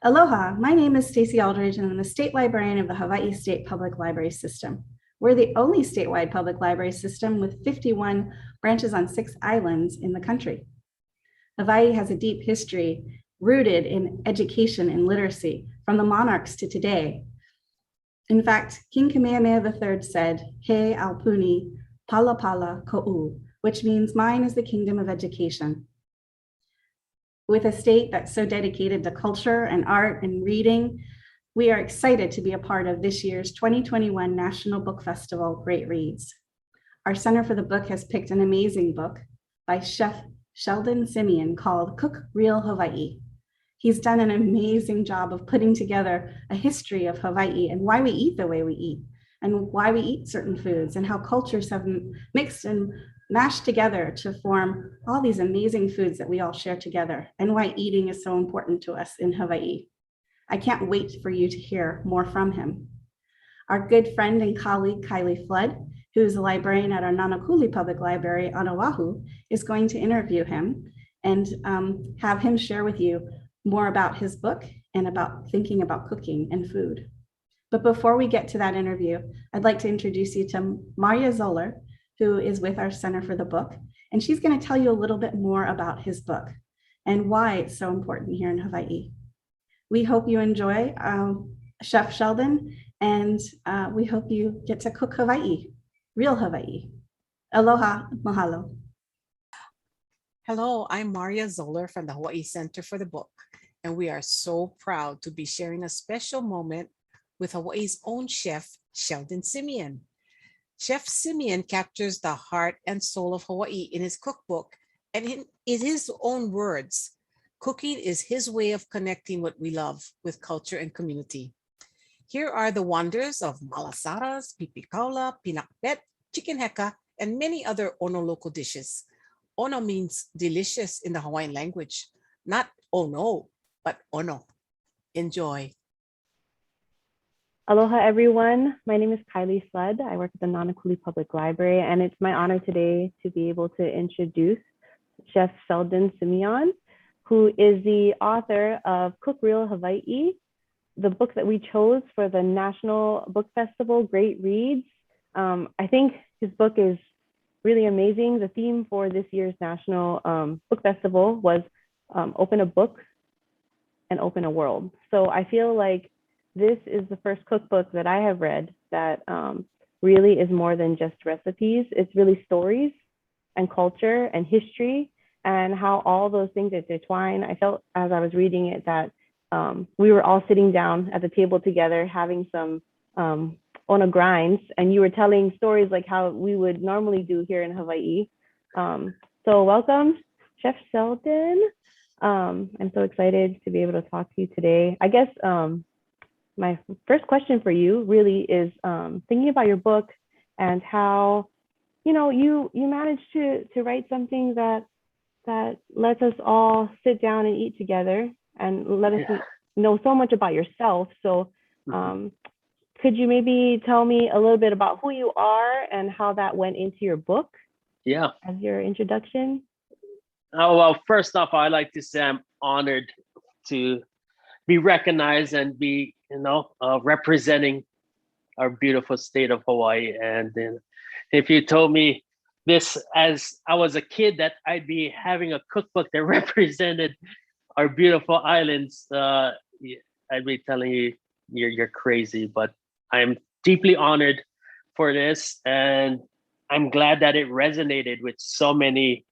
Aloha, my name is Stacy Aldridge and I'm the State Librarian of the Hawaii State Public Library System. We're the only statewide public library system with 51 branches on 6 islands in the country. Hawaii has a deep history rooted in education and literacy from the monarchs to today. In fact, King Kamehameha III said, He Aupuni Pala Pala Ko'u, which means mine is the kingdom of education. With a state that's so dedicated to culture and art and reading, we are excited to be a part of this year's 2021 National Book Festival, Great Reads. Our Center for the Book has picked an amazing book by Chef Sheldon Simeon called Cook Real Hawaii. He's done an amazing job of putting together a history of Hawaii and why we eat the way we eat and why we eat certain foods and how cultures have mixed and mashed together to form all these amazing foods that we all share together and why eating is so important to us in Hawaii. I can't wait for you to hear more from him. Our good friend and colleague, Kylie Flood, who is a librarian at our Nanakuli Public Library on Oahu, is going to interview him and have him share with you more about his book and about thinking about cooking and food. But before we get to that interview, I'd like to introduce you to Marya Zoller, who is with our Center for the Book, and she's going to tell you a little bit more about his book and why it's so important here in Hawaii. We hope you enjoy Chef Sheldon, and we hope you get to cook Hawaii, real Hawaii. Aloha, mahalo. Hello, I'm Marya Zoller from the Hawaii Center for the Book, and we are so proud to be sharing a special moment with Hawaii's own chef, Sheldon Simeon. Chef Simeon captures the heart and soul of Hawaii in his cookbook, and in his own words, cooking is his way of connecting what we love with culture and community. Here are the wonders of malasaras, pipikaula, pinakbet, chicken heka, and many other Ono local dishes. Ono means delicious in the Hawaiian language, not oh no, but ono. Enjoy. Aloha, everyone. My name is Kylie Flood. I work at the Nanakuli Public Library, and it's my honor today to be able to introduce Chef Sheldon Simeon, who is the author of Cook Real Hawaii, the book that we chose for the National Book Festival, Great Reads. I think his book is really amazing. The theme for this year's National Book Festival was Open a Book and Open a World. So I feel like this is the first cookbook that I have read that really is more than just recipes. It's really stories and culture and history and how all those things intertwine. I felt as I was reading it that we were all sitting down at the table together having some Ona grinds, and you were telling stories like how we would normally do here in Hawaii. So welcome, Chef Sheldon. I'm so excited to be able to talk to you today. I guess my first question for you really is thinking about your book and how, you managed to write something that lets us all sit down and eat together and let us know so much about yourself. So could you maybe tell me a little bit about who you are and how that went into your book? Yeah. As your introduction? Oh, well, first off, I'd like to say I'm honored to be recognized and be, representing our beautiful state of Hawaii. And if you told me this as I was a kid that I'd be having a cookbook that represented our beautiful islands, I'd be telling you you're crazy. But I'm deeply honored for this, and I'm glad that it resonated with so many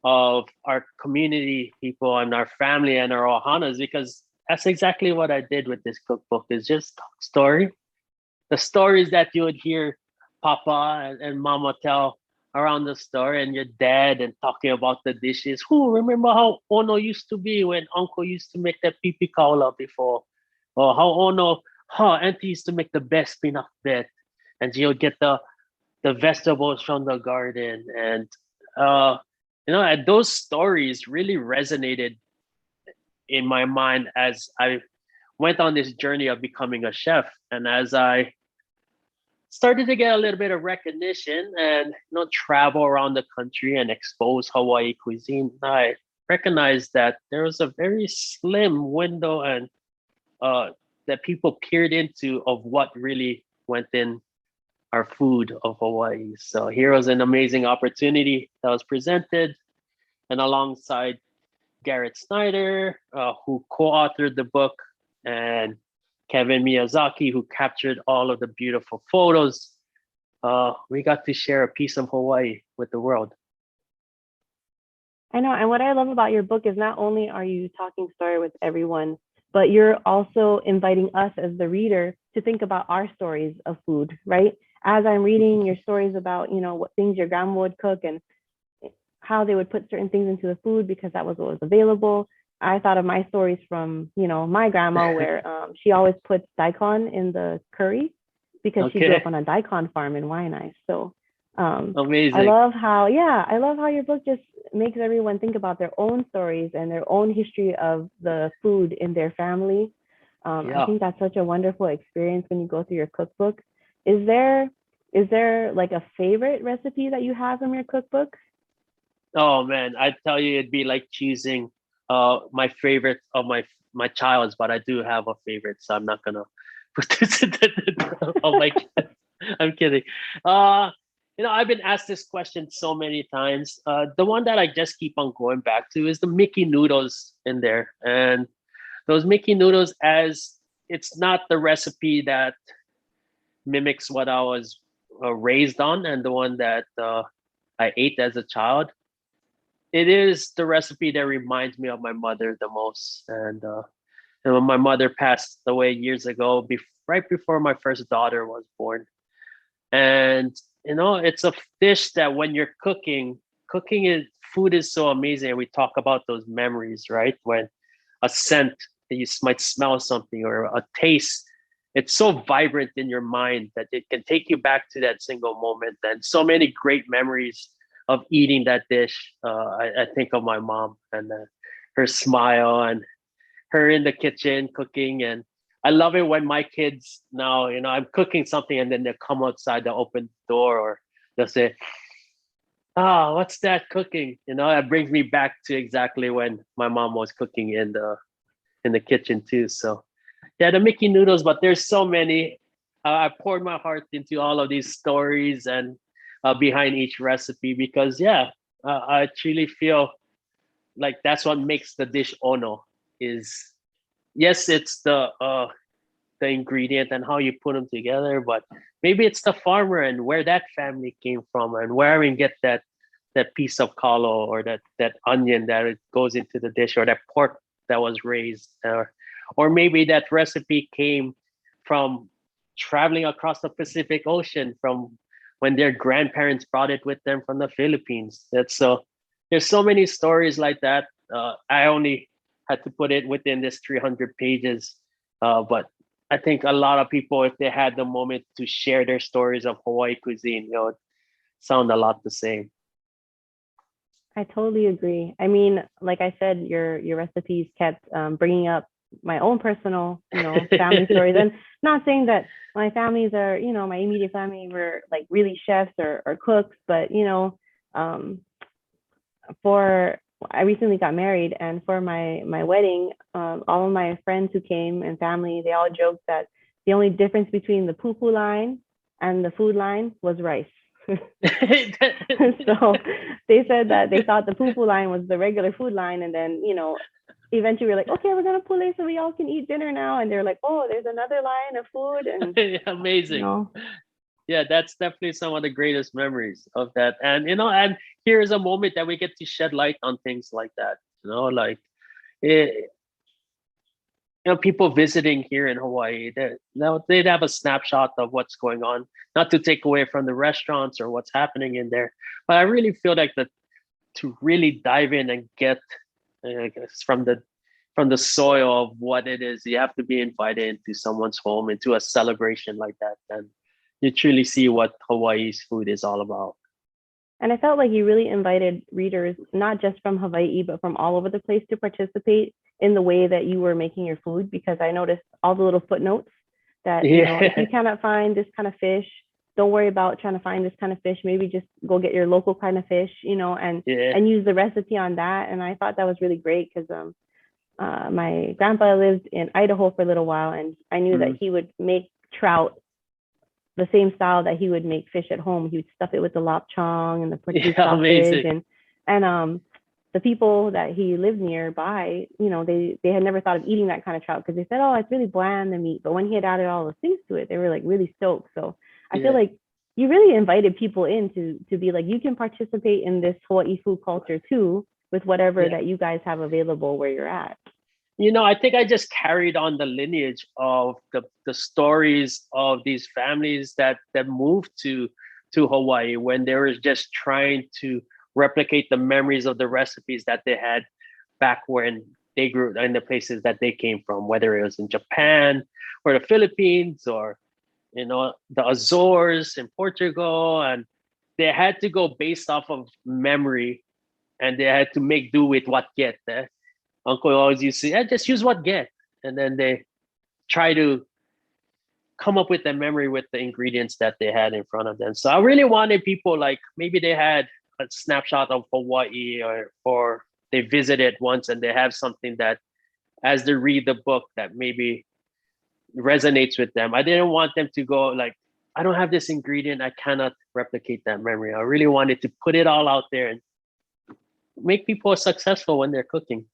of our community people and our family and our ohanas, because that's exactly what I did with this cookbook, is just story. The stories that you would hear Papa and Mama tell around the store, and your dad, and talking about the dishes. Who remember how Ono used to be when Uncle used to make that pipi kaula before? Or how Auntie used to make the best pinakbet, and you'll get the vegetables from the garden. And and those stories really resonated in my mind as I went on this journey of becoming a chef. And as I started to get a little bit of recognition and travel around the country and expose Hawaii cuisine, I recognized that there was a very slim window and that people peered into of what really went in our food of Hawaii. So here was an amazing opportunity that was presented, and alongside Garrett Snyder, who co-authored the book, and Kevin Miyazaki, who captured all of the beautiful photos, we got to share a piece of Hawaii with the world. I know. And what I love about your book is not only are you talking story with everyone, but you're also inviting us as the reader to think about our stories of food, right? As I'm reading your stories about, what things your grandma would cook and how they would put certain things into the food because that was what was available. I thought of my stories from, my grandma where she always puts daikon in the curry because she grew up on a daikon farm in Waianae. So amazing. I love how your book just makes everyone think about their own stories and their own history of the food in their family. I think that's such a wonderful experience when you go through your cookbook. Is there like a favorite recipe that you have from your cookbook? Oh man, I tell you, it'd be like choosing my favorite of my child's, but I do have a favorite, so I'm not gonna put this in oh my kids. I'm kidding. I've been asked this question so many times. The one that I just keep on going back to is the Mickey noodles in there, and those Mickey noodles, as it's not the recipe that mimics what I was raised on and the one that I ate as a child. It is the recipe that reminds me of my mother the most. And when my mother passed away years ago, right before my first daughter was born. And it's a dish that when you're cooking is food is so amazing. And we talk about those memories, right? When a scent that you might smell something or a taste, it's so vibrant in your mind that it can take you back to that single moment. And so many great memories of eating that dish. I think of my mom and her smile and her in the kitchen cooking. And I love it when my kids now, I'm cooking something and then they come outside, they'll open the door or they'll say, what's that cooking? That brings me back to exactly when my mom was cooking in the kitchen too. So yeah, the Mickey noodles, but there's so many. I poured my heart into all of these stories and behind each recipe because I truly feel like that's what makes the dish ono. Is yes, it's the ingredient and how you put them together, but maybe it's the farmer and where that family came from and where we get that piece of kalo or that onion that it goes into the dish or that pork that was raised or maybe that recipe came from traveling across the Pacific Ocean from when their grandparents brought it with them from the Philippines. There's so many stories like that. I only had to put it within this 300 pages, but I think a lot of people, if they had the moment to share their stories of Hawaii cuisine, it sound a lot the same. I totally agree. I mean, like I said, your recipes kept bringing up my own personal, family stories. And not saying that my families are, my immediate family were like really chefs or cooks, but I recently got married, and for my wedding, all of my friends who came and family, they all joked that the only difference between the pupu line and the food line was rice. So they said that they thought the pupu line was the regular food line, and then eventually we're like, okay, we're gonna pull it so we all can eat dinner now, and they're like, oh, there's another line of food, and amazing. Yeah, that's definitely some of the greatest memories of that. And and here's a moment that we get to shed light on things like that. Like people visiting here in Hawaii, they'd have a snapshot of what's going on, not to take away from the restaurants or what's happening in there. But I really feel like to really dive in and get from the soil of what it is, you have to be invited into someone's home, into a celebration like that. And you truly see what Hawaii's food is all about. And I felt like you really invited readers, not just from Hawaii, but from all over the place to participate in the way that you were making your food, because I noticed all the little footnotes that, if you cannot find this kind of fish, don't worry about trying to find this kind of fish. Maybe just go get your local kind of fish, and use the recipe on that. And I thought that was really great because my grandpa lived in Idaho for a little while, and I knew that he would make trout the same style that he would make fish at home. He would stuff it with the lapchong and the Portuguese sausage, amazing. and the people that he lived nearby, you know, they had never thought of eating that kind of trout because they said, oh, it's really bland, the meat. But when he had added all the things to it, they were like really stoked. So I feel like you really invited people in to be like, you can participate in this Hawaii food culture too, with whatever that you guys have available where you're at. You know, I think I just carried on the lineage of the stories of these families that moved to Hawaii when they were just trying to replicate the memories of the recipes that they had back when they grew in the places that they came from, whether it was in Japan or the Philippines or, you know, the Azores in Portugal. And they had to go based off of memory, and they had to make do with what get. Uncle always used to say, just use what get. And then they try to come up with the memory with the ingredients that they had in front of them. So I really wanted people, like, maybe they had a snapshot of Hawaii, or they visited once and they have something that, as they read the book, that maybe resonates with them. I didn't want them to go like, I don't have this ingredient, I cannot replicate that memory. I really wanted to put it all out there and make people successful when they're cooking.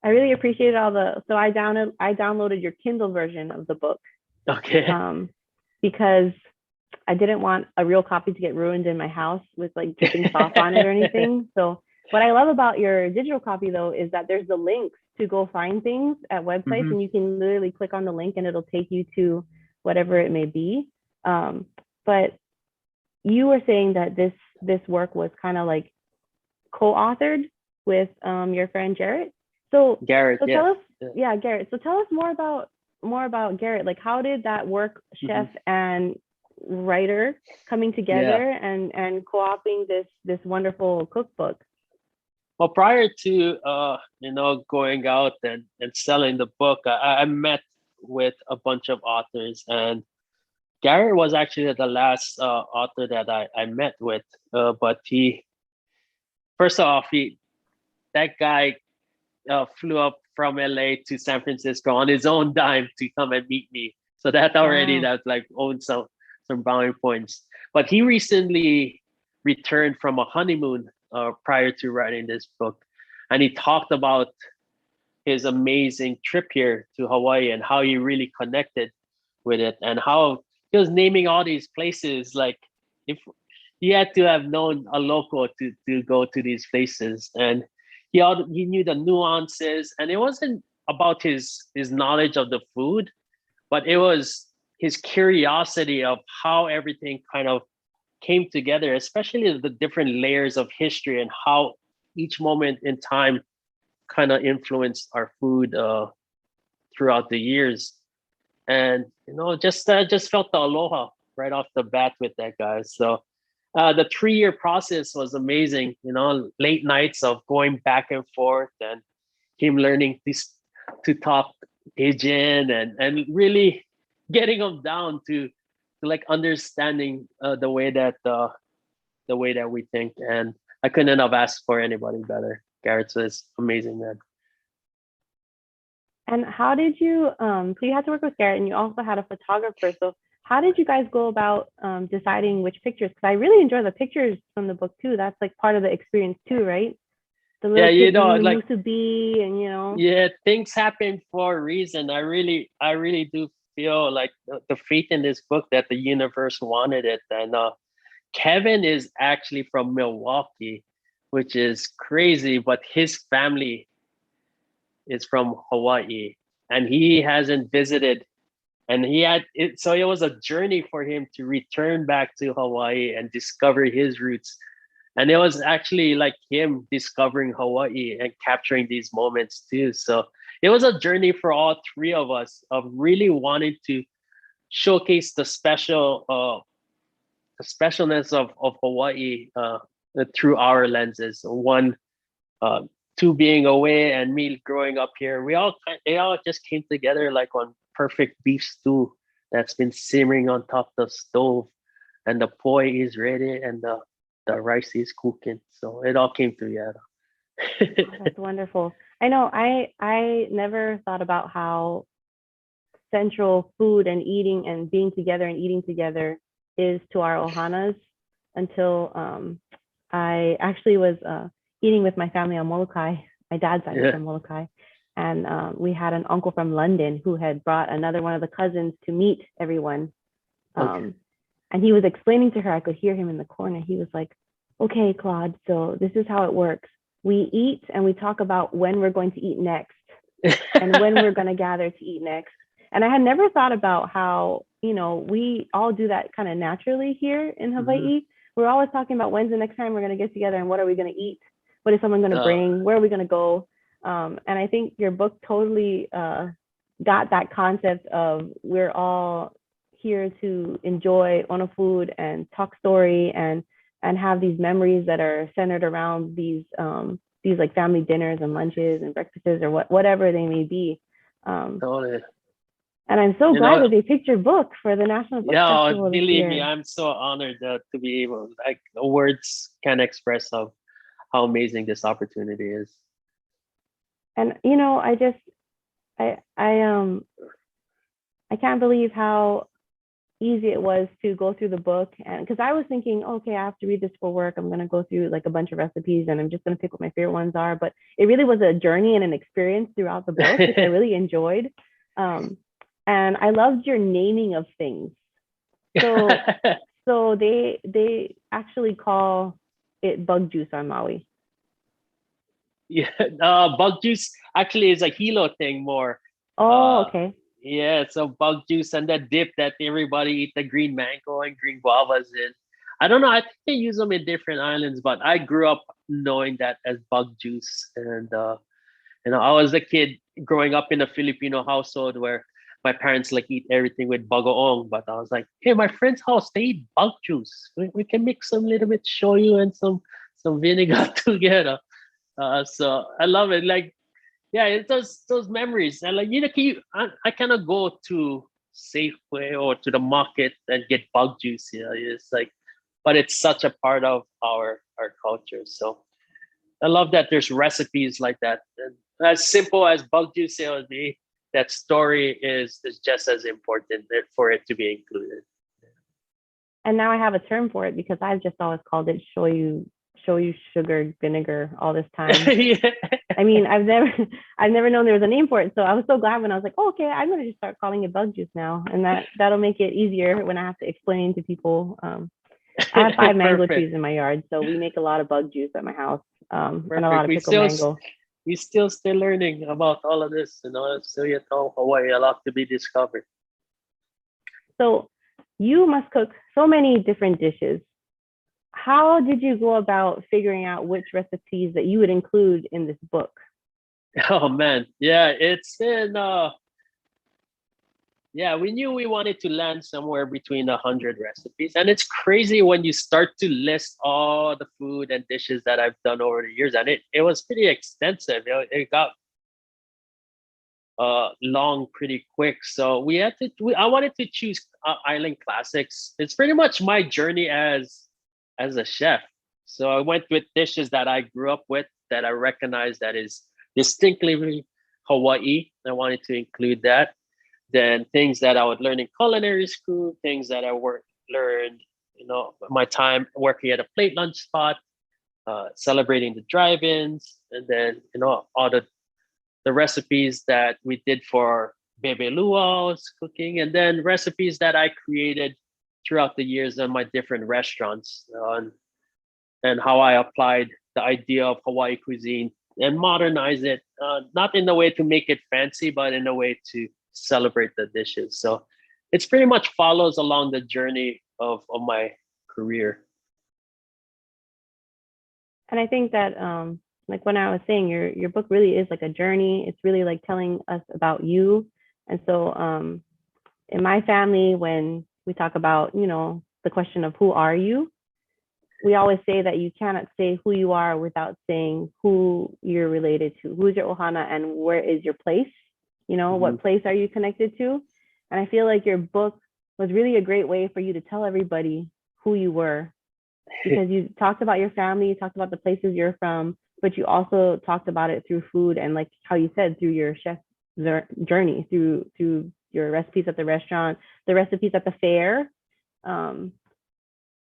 I really appreciated so I downloaded your Kindle version of the book. Okay. Because I didn't want a real copy to get ruined in my house with like dripping sauce on it or anything. So what I love about your digital copy though is that there's the links to go find things at websites, and you can literally click on the link and it'll take you to whatever it may be. But you were saying that this work was kind of like co-authored with your friend Garrett. So Garrett, so tell us, Garrett. So tell us more about Garrett. Like, how did that work, chef and writer, coming together and co-opting this wonderful cookbook? Well, prior to going out and selling the book, I met with a bunch of authors, and Garrett was actually the last author that I met with. But that guy flew up from LA to San Francisco on his own dime to come and meet me. So that already that like owned some brownie points. But he recently returned from a honeymoon prior to writing this book, and he talked about his amazing trip here to Hawaii and how he really connected with it, and how he was naming all these places. Like, if he had to have known a local to go to these places, and he knew the nuances, and it wasn't about his knowledge of the food, but it was his curiosity of how everything kind of came together, especially the different layers of history and how each moment in time kind of influenced our food throughout the years. And just felt the aloha right off the bat with that guy. So the 3-year process was amazing. Late nights of going back and forth, and him learning to talk Pidgin, and really getting him down to like understanding the way that we think. And I couldn't have asked for anybody better. Garrett was amazing, man. And how did you so you had to work with Garrett, and you also had a photographer. So how did you guys go about deciding which pictures? Because I really enjoy the pictures from the book too. That's like part of the experience too, right? The little like to be, and Yeah, things happen for a reason. I really do feel like the faith in this book that the universe wanted it. And Kevin is actually from Milwaukee, which is crazy, but his family is from Hawaii, and he hasn't visited. And so it was a journey for him to return back to Hawaii and discover his roots. And it was actually like him discovering Hawaii and capturing these moments too. So it was a journey for all three of us of really wanting to showcase the specialness of Hawaii through our lenses. One, two being away, and me growing up here. They all just came together like on perfect beef stew that's been simmering on top of the stove, and the poi is ready, and the rice is cooking. So it all came together. That's wonderful. I know I never thought about how central food and eating and being together and eating together is to our Ohanas until I actually was eating with my family on Molokai. My dad's side is Yeah. from Molokai. And we had an uncle from London who had brought another one of the cousins to meet everyone. Okay. And he was explaining to her, I could hear him in the corner. He was like, okay, Claude, so this is how it works. We eat and we talk about when we're going to eat next and when we're going to gather to eat next. And I had never thought about how, we all do that kind of naturally here in Hawaii. Mhm. We're always talking about when's the next time we're going to get together and what are we going to eat? What is someone going to Uh, bring? Where are we going to go? And I think your book totally got that concept of we're all here to enjoy Ono food and talk story and have these memories that are centered around these like family dinners and lunches and breakfasts or whatever they may be. totally. And I'm so You glad know, that they picked your book for the National Book yeah, Festival this believe me, year. I'm so honored to be able, like, words can't express how amazing this opportunity is. And I just I can't believe how easy it was to go through the book. And because I was thinking, okay, I have to read this for work, I'm going to go through like a bunch of recipes and I'm just going to pick what my favorite ones are, but it really was a journey and an experience throughout the book, which I really enjoyed. And I loved your naming of things. So they actually call it bug juice on Maui. Yeah, bug juice actually is a Hilo thing more. Oh, Uh, okay. yeah, so bug juice and that dip that everybody eat the green mango and green guavas in. I don't know. I think they use them in different islands, but I grew up knowing that as bug juice. And I was a kid growing up in a Filipino household where my parents like eat everything with bagoong, but I was like, hey, my friend's house they eat bug juice. We can mix some little bit shoyu and some vinegar together. So I love it. Like, yeah, it's those memories. And like, I cannot go to Safeway or to the market and get bug juice. It's like, but it's such a part of our culture. So I love that there's recipes like that. And as simple as bug juice would be, that story is just as important for it to be included. And now I have a term for it because I've just always called it shoyu sugar vinegar all this time. Yeah. I mean, I've never known there was a name for it. So I was so glad when I was like, oh, okay, I'm gonna just start calling it bug juice now, and that'll make it easier when I have to explain to people. I have 5 mango Perfect. trees in my yard, so we make a lot of bug juice at my house, and a lot Perfect. of pickled mango. We still learning about all of this. Still yet Hawaii, a lot to be discovered. So you must cook so many different dishes. How did you go about figuring out which recipes that you would include in this book? Oh man, yeah, it's been yeah, we knew we wanted to land somewhere between 100 recipes, and it's crazy when you start to list all the food and dishes that I've done over the years, and it was pretty extensive. It got long pretty quick, so I wanted to choose island classics. It's pretty much my journey as a chef. So I went with dishes that I grew up with that I recognize that is distinctly Hawaii. I wanted to include that. Then things that I would learn in culinary school, things that I learned, my time working at a plate lunch spot, celebrating the drive-ins, and then all the recipes that we did for Bebe Luau's cooking, and then recipes that I created throughout the years in my different restaurants, and how I applied the idea of Hawaii cuisine and modernize it, not in a way to make it fancy, but in a way to celebrate the dishes. So it's pretty much follows along the journey of my career. And I think that like when I was saying, your book really is like a journey. It's really like telling us about you. And so in my family, when we talk about, the question of who are you, we always say that you cannot say who you are without saying who you're related to, who's your ohana and where is your place, what place are you connected to? And I feel like your book was really a great way for you to tell everybody who you were, because you talked about your family, you talked about the places you're from, but you also talked about it through food and like how you said through your chef journey, through your recipes at the restaurant, the recipes at the fair. Um,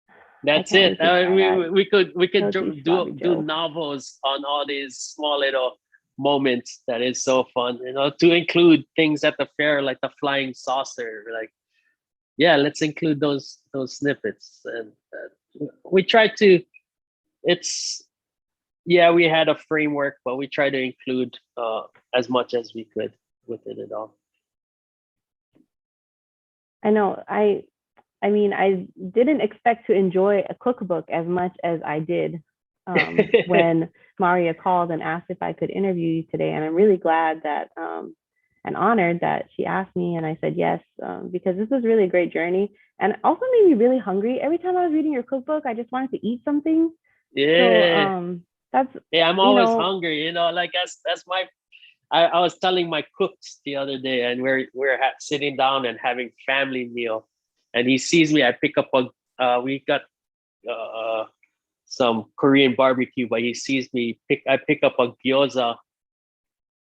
I That's can't it. wait to try that. We could Guilty do sloppy do Joe. novels on all these small little moments that is so fun. You know, to include things at the fair like the flying saucer. Like, yeah, let's include those snippets. And we try to. It's yeah, we had a framework, but we try to include as much as we could within it all. I know. I mean, I didn't expect to enjoy a cookbook as much as I did when Maria called and asked if I could interview you today. And I'm really glad that and honored that she asked me and I said yes, because this was really a great journey and also made me really hungry. Every time I was reading your cookbook, I just wanted to eat something. So Yeah, that's, yeah, I'm you always know, hungry. You know, like that's my. I was telling my cooks the other day, and we're sitting down and having family meal, and he sees me. I pick up a. We got uh, some Korean barbecue, but he sees me. I pick up a gyoza,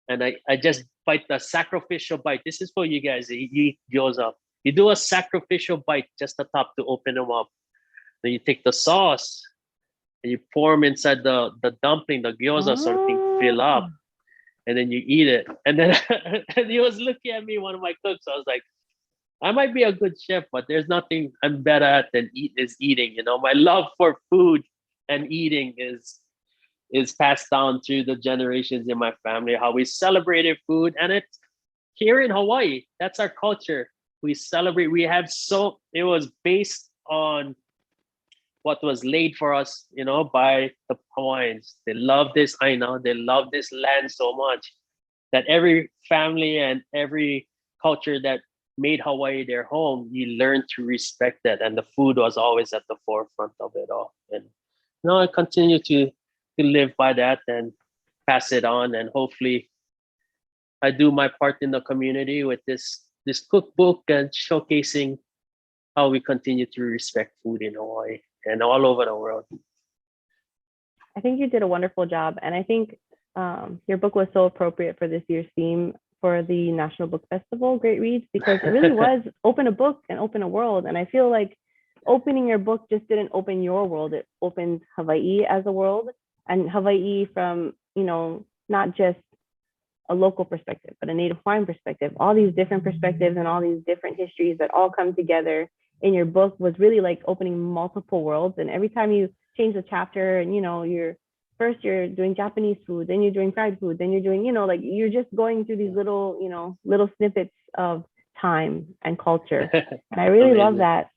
and I just bite the sacrificial bite. This is for you guys. You eat gyoza. You do a sacrificial bite, just the top to open them up. Then you take the sauce and you pour them inside the dumpling, the gyoza, so it can fill up. oh, And then you eat it. And then and he was looking at me, one of my cooks. I was like, I might be a good chef, but there's nothing I'm better at than eating. You know, my love for food and eating is passed down through the generations in my family. How we celebrated food, and it's here in Hawaii. That's our culture. We celebrate. We have so it was based on what was laid for us, you know, by the Hawaiians. They love this aina, they love this land so much that every family and every culture that made Hawaii their home, you learn to respect that. And the food was always at the forefront of it all. And you know, I continue to live by that and pass it on. And hopefully I do my part in the community with this cookbook and showcasing how we continue to respect food in Hawaii and all over the world. I think you did a wonderful job. And I think your book was so appropriate for this year's theme for the National Book Festival, Great Reads, because it really was open a book and open a world. And I feel like opening your book just didn't open your world, it opened Hawaii as a world, and Hawaii from, you know, not just a local perspective, but a Native Hawaiian perspective. All these different perspectives and all these different histories that all come together in your book was really like opening multiple worlds. And every time you change the chapter and, you know, you're doing Japanese food, then you're doing fried food, then you're doing, you know, like you're just going through these little, you know, little snippets of time and culture. And I really love that.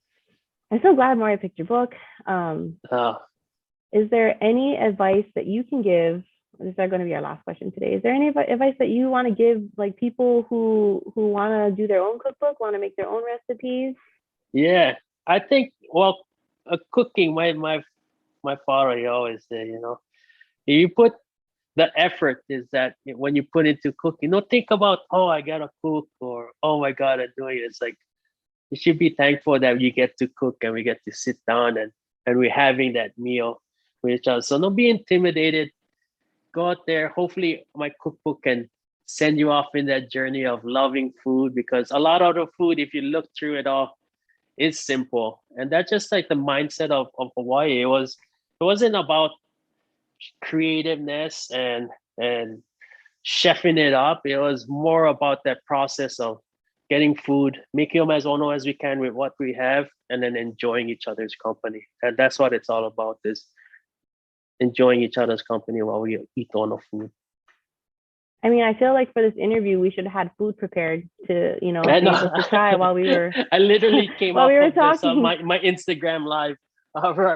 I'm so glad Mario picked your book. Is there any advice that you can give? This is going to be our last question today. Is there any advice that you want to give, like people who want to do their own cookbook, want to make their own recipes? Yeah, I think, well, cooking, my father, he always said, you know, you put the effort is that when you put into cooking, don't think about, oh, I gotta cook, or oh my God, I'm doing it. It's like you should be thankful that you get to cook and we get to sit down and we're having that meal with each other. So don't be intimidated. Go out there. Hopefully my cookbook can send you off in that journey of loving food, because a lot of the food, if you look through it all, is simple. And that's just like the mindset of Hawaii. It wasn't about creativeness and chefing it up. It was more about that process of getting food, making them as honor as we can with what we have, and then enjoying each other's company. And that's what it's all about, is enjoying each other's company while we eat on the food. I mean, I feel like for this interview, we should have had food prepared to, you know, be able to try while we were. I literally came while off we were of this talking. on my Instagram live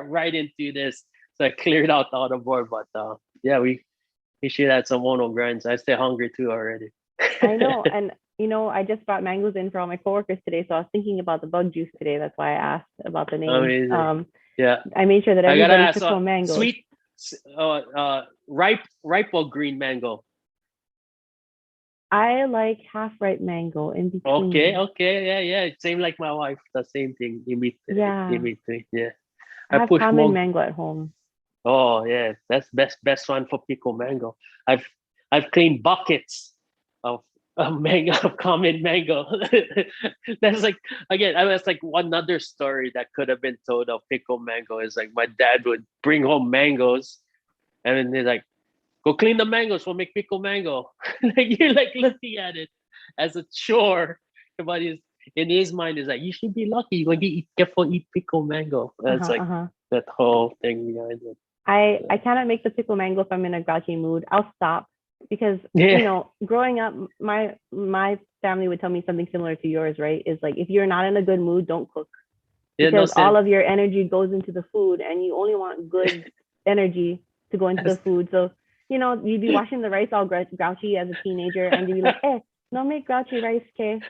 right into this. So I cleared out all the board. But yeah, we should add some mono grinds. I stay hungry too already. I know. And, you know, I just brought mangoes in for all my coworkers today. So I was thinking about the bug juice today. That's why I asked about the name. Amazing. Yeah. I made sure that everybody took home mangoes. Sweet, ripe or green mango? I like half ripe mango in between. Okay, yeah. Same like my wife, the same thing. In between. Yeah. I have common mango at home. Oh yeah, that's best one for pickle mango. I've I've cleaned buckets of mango of common mango. That's like again, I was like one other story that could have been told of pickle mango is like my dad would bring home mangoes and then he's like, go clean the mangoes, we'll make pickle mango. Like you're like looking at it as a chore. But in his mind is like, you should be lucky. You're gonna get for eat pickle mango. That's Uh-huh, like uh-huh. that whole thing behind it. I cannot make the pickle mango if I'm in a grouchy mood. I'll stop because Yeah. growing up, my family would tell me something similar to yours, right? Is like if you're not in a good mood, don't cook Yeah, no because all sense. of your energy goes into the food, and you only want good energy to go into the food. So you'd be washing the rice all grouchy as a teenager, and you'd be like, "Eh, no make grouchy rice, okay?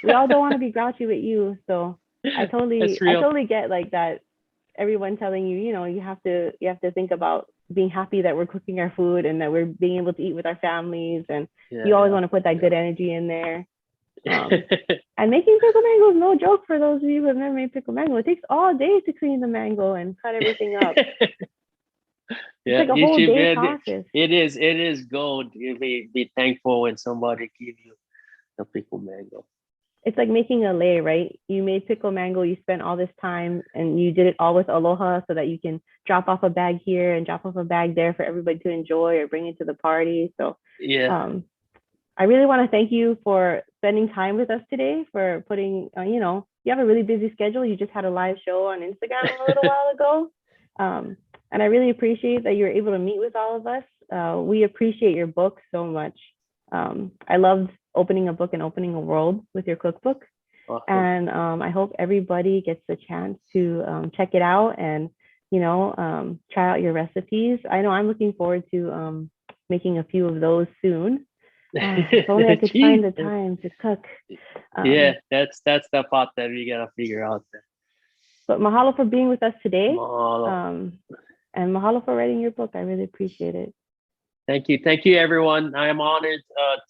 We all don't want to be grouchy with you." So I That's I real. totally get like that everyone telling you, you have to think about being happy that we're cooking our food and that we're being able to eat with our families, and you always Yeah. want to put that good energy in there. And making pickle mango is no joke for those of you who have never made pickle mango. It takes all day to clean the mango and cut everything up. It's Yeah, like a you whole should day be. process. It is gold. You be thankful when somebody give you a pickle mango. It's like making a lei, right? You made pickle mango, you spent all this time and you did it all with aloha so that you can drop off a bag here and drop off a bag there for everybody to enjoy or bring it to the party. So Yeah. I really want to thank you for spending time with us today, for putting, you have a really busy schedule. You just had a live show on Instagram a little while ago. And I really appreciate that you were able to meet with all of us. We appreciate your book so much. I loved opening a book and opening a world with your cookbook. Awesome. And I hope everybody gets the chance to check it out and, try out your recipes. I know I'm looking forward to making a few of those soon. If only I could find the Jeez. time to cook. Yeah, that's the part that we gotta figure out there. But mahalo for being with us today. Mahalo. And mahalo for writing your book. I really appreciate it. Thank you, everyone. I am honored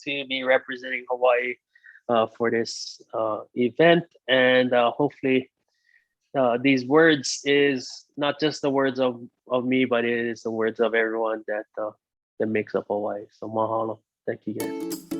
to be representing Hawaii for this event, and hopefully, these words is not just the words of me, but it is the words of everyone that makes up Hawaii. So mahalo. Thank you, guys.